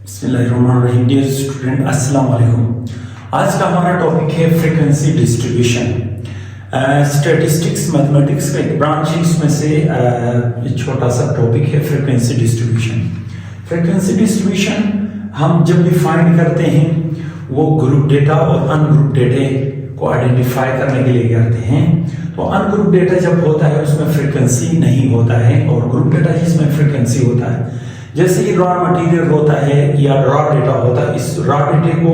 बिस्मिल्लाहिर्रहमानिर्रहीम। Dear student, अस्सलाम वालेकुम। आज का हमारा टॉपिक है फ्रीक्वेंसी डिस्ट्रीब्यूशन। स्टैटिस्टिक्स मैथमेटिक्स का एक ब्रांच है, इसमें से छोटा सा टॉपिक है फ्रीक्वेंसी डिस्ट्रीब्यूशन। फ्रीक्वेंसी डिस्ट्रीब्यूशन हम जब भी फाइंड करते हैं वो ग्रुप डेटा और अनग्रुप डेटा को आइडेंटिफाई करने के लिए करते हैं। तो अनग्रुप डेटा जब होता है उसमें फ्रीक्वेंसी नहीं होता है, और ग्रुप डेटा जिसमें फ्रीक्वेंसी होता है, जैसे कि रॉ मटेरियल होता है या रॉ डेटा होता है, इस रॉ डेटा को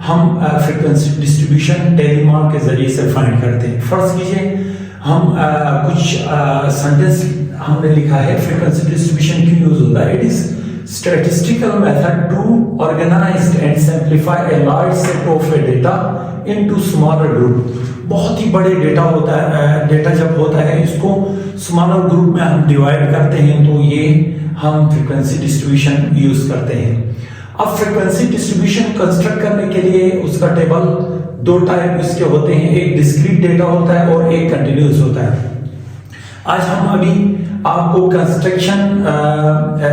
हम फ्रीक्वेंसी डिस्ट्रीब्यूशन टेलीमार्क के जरिए से फाइंड करते हैं। फर्स्ट कीजिए, हम कुछ सेंटेंस हमने लिखा है फ्रीक्वेंसी डिस्ट्रीब्यूशन क्यों यूज होता है। It is statistical method to organize and simplify a large set of data into smaller group। बहुत ही बड़े डेटा होता है, डेटा जब होता है इसको स्मॉलर ग्रुप में हम डिवाइड करते हैं, तो ये हम फ्रीक्वेंसी डिस्ट्रीब्यूशन यूज करते हैं। अब फ्रीक्वेंसी डिस्ट्रीब्यूशन कंस्ट्रक्ट करने के लिए उसका टेबल दो टाइप इसके होते हैं, एक डिस्क्रीट डेटा होता है और एक कंटिन्यूस होता है। आज हम अभी आपको कंस्ट्रक्शन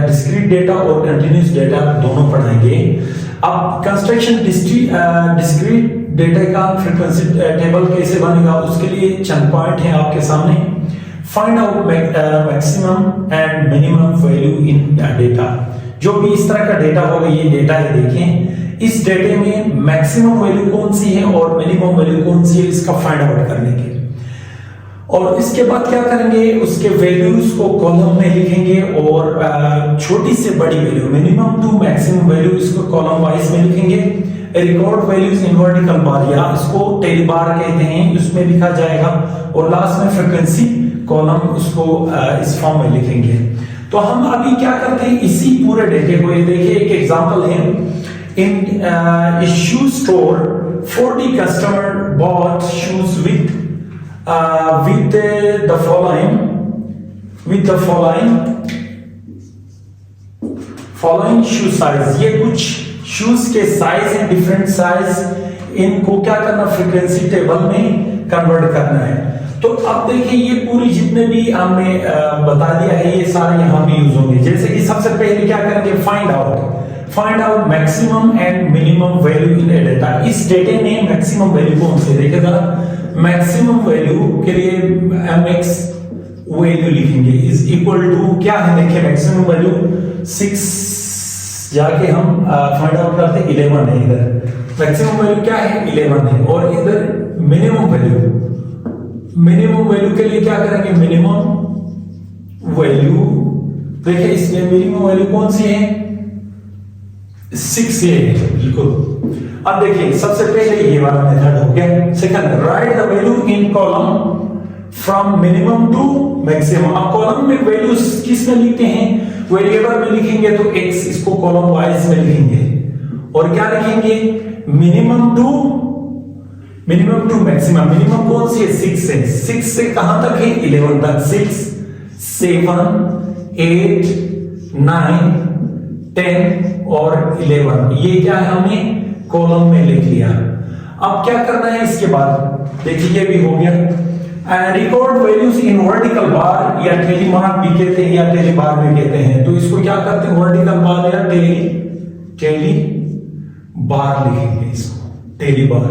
डिस्क्रीट डेटा और कंटिन्यूस डेटा दोनों पढ़ाएंगे। अब कंस्ट्रक्शन डिस्क्रीट डेटा का फ्रीक्वेंसी टेबल कैसे बनेगा, उसके लिए चंद पॉइंट हैं आपके सामने। Find out maximum and minimum value in data. जो भी इस तरह का डेटा होगा, ये डेटा है, देखें इस डेटे में मैक्सिमम वैल्यू कौन सी है और मिनिमम वैल्यू कौन सी है, इसका फाइंड आउट करने के। और इसके बाद क्या करेंगे, उसके वैल्यूज को कॉलम में लिखेंगे और छोटी से बड़ी value minimum to maximum value इसको कॉलम वाइज में लिखेंगे। Record values in vertical bar या इसको टेली बार कहते हैं, उसमें लिखा जाएगा। और लास्ट में फ्रीक्वेंसी कॉलम उसको इस फॉर्म में लिखेंगे। तो हम अभी क्या करते हैं, इसी पूरे डेटे को, ये देखिए एक एग्जांपल है। In shoe store 40 customer bought shoes with the following shoe size। ये कुछ शूज के साइज हैं, डिफरेंट साइज। इनको क्या करना, फ्रीक्वेंसी टेबल में कन्वर्ट करना है। तो अब देखिए ये पूरी जितने भी हमने बता दिया है, ये सारे यहाँ पे यूज होंगे। जैसे कि सबसे पहले क्या करेंगे, find out maximum and minimum value in A data. इस डेटे में मैक्सिमम वैल्यू कौन से, देखिए जरा। मैक्सिमम वैल्यू के लिए mx वैल्यू लिखेंगे इज इक्वल टू क्या है, देखिए मैक्सिमम वैल्यू 6 जाके हम फाइंड आउट करते हैं 11 है। इधर मैक्सिमम वैल्यू क्या है, 11 है। और इधर मिनिमम वैल्यू के लिए क्या करेंगे, मिनिमम वैल्यू, देखिए इसमें मिनिमम वैल्यू कौन सी है, 6 है, बिल्कुल। अब देखिए सबसे पहले ये वाला मेथड हो गया। Second, right the value in column from minimum to maximum. अब कॉलम में वैल्यूज किस में लिखते हैं, वेरिएबल में लिखेंगे तो x, इसको कॉलम वाइज में लिखेंगे। और क्या लिखेंगे, मिनिमम टू मैक्सिमम। मिनिमम कौन सी है, 6 है। 6 से कहां तक है, 11 तक। 6 7 8 9 10 और 11, ये क्या है, हमने कॉलम में लिख लिया। अब क्या करना है इसके बाद, देखिए ये भी हो गया। Record values in vertical bar या टेली मार्क भी कहते हैं या टेली बार भी कहते हैं। तो इसको क्या करते हैं, वर्टिकल बार या टेली बार लिखेंगे, इसको टेली बार।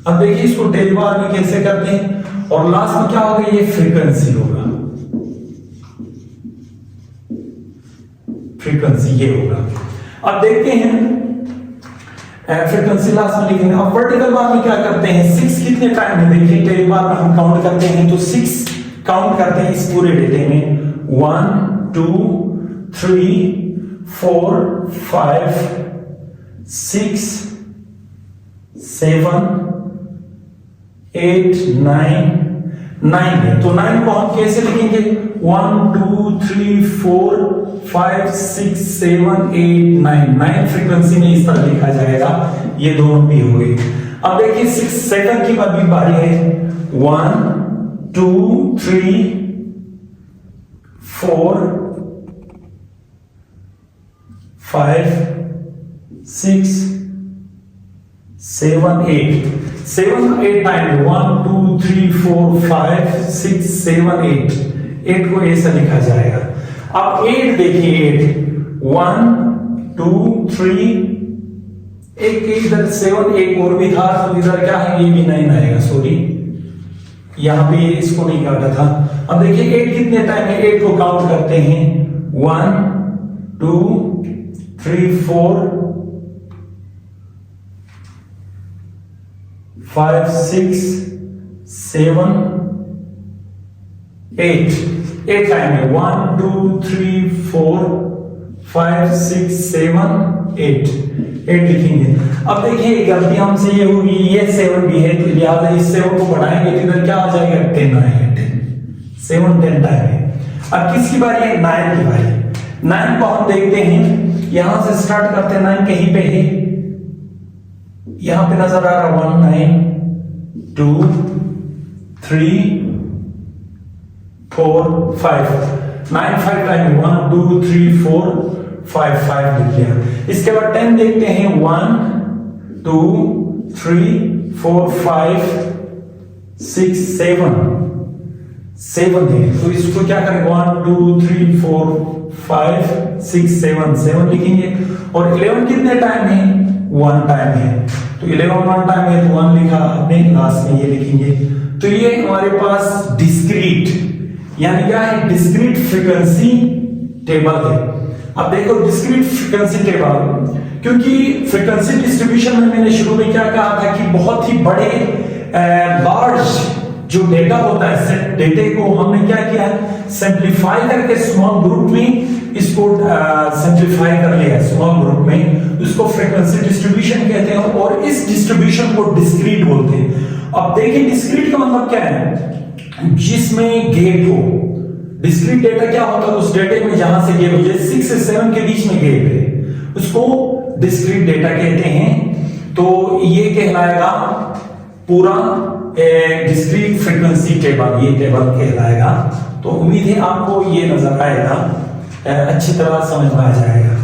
अब देखिए इसको टेली बार में कैसे करते हैं। और लास्ट में क्या होगा, ये फ्रीक्वेंसी होगा, फ्रीक्वेंसी ये होगा। अब देखते हैं फ्रीक्वेंसी लास्ट में लिखेंगे। अब वर्टिकल बार में क्या करते हैं, 6 कितने टाइम में, देखिए टेली बार में हम काउंट करते हैं तो 6 काउंट करते हैं इस पूरे डेटे में। 1 2 3 4 5 6 7 8 9 है। तो 9 को हम कैसे लिखेंगे, 1 2 3 4 5 6 7 8 9 फ्रीक्वेंसी में इस तरह लिखा जाएगा। ये दोनों भी हो गए। अब देखिए 6 सेकंड की बारी है। 1 2 3 4 5 6 7 8 9 1 2 3 4 5 6 7 8 को ऐसा लिखा जाएगा। अब 8 देखिए, 8 1 2 3, एक इधर 7, एक और भी था, तो इधर क्या है, ये भी 9 आएगा, सॉरी यहां पे इसको नहीं काटा था। अब देखिए 8 कितने टाइम है, 8 को काउंट करते हैं, 1 2 3 4 5 6 7 8 टाइम है, 1 2 3 4 5 6 7 8 लिखेंगे। अब देखिए गलती हमसे ये होगी, ये 7 भी है, तो लिहाजा इस 7 को बढ़ाएंगे तो इधर क्या आ जाएगा, 10 आएगा, 10 7 10 टाइम है। अब किसकी बारी है, 9 की बारी। 9 को हम देखते हैं, यहां से स्टार्ट करते हैं, 9 कहीं पे है, यहां पे नजर आ रहा 1 9 2 3 4 5 9 5 टाइम 1 2 3 4 5 लिख लिया। इसके बाद 10 देखते हैं, 1 2 3 4 5 6 7 देंगे, तो इसको क्या करेंगे, 1 2 3 4 5 6 7 लिखेंगे। और 11 कितने टाइम है, 1 टाइम है, तो 11 1 टाइम है, तो 1 लिखा आपने, लास्ट में ये लिखेंगे। तो ये हमारे पास डिस्क्रीट यानी क्या है, डिस्क्रीट फ्रीक्वेंसी टेबल है। अब देखो डिस्क्रीट फ्रीक्वेंसी टेबल, क्योंकि फ्रीक्वेंसी डिस्ट्रीब्यूशन में मैंने शुरू में क्या कहा था कि बहुत ही बड़े लार्ज जो डेटा होता है, सेट डेटे को हमने क्या किया, सिंप्लीफाई करके स्मॉल ग्रुप में इसको सिंप्लीफाई कर लिया स्मॉल ग्रुप में, इसको फ्रीक्वेंसी डिस्ट्रीब्यूशन कहते हैं, और इस डिस्ट्रीब्यूशन को डिस्क्रीट बोलते हैं। अब देखिए डिस्क्रीट का मतलब क्या है, जिसमें गैप हो। डिस्क्रीट डेटा क्या होता है, उस डेटे में जहां से गैप हो, जैसे 6 से 7 के बीच में गैप है, उसको डिस्क्रीट डेटा कहते हैं। तो ये कहलाएगा पूरा डिस्क्रीट फ्रीक्वेंसी टेबल, ये टेबल कहलाएगा। तो उम्मीद है आपको ये नजर आएगा, अच्छी तरह समझ में आ जाएगा।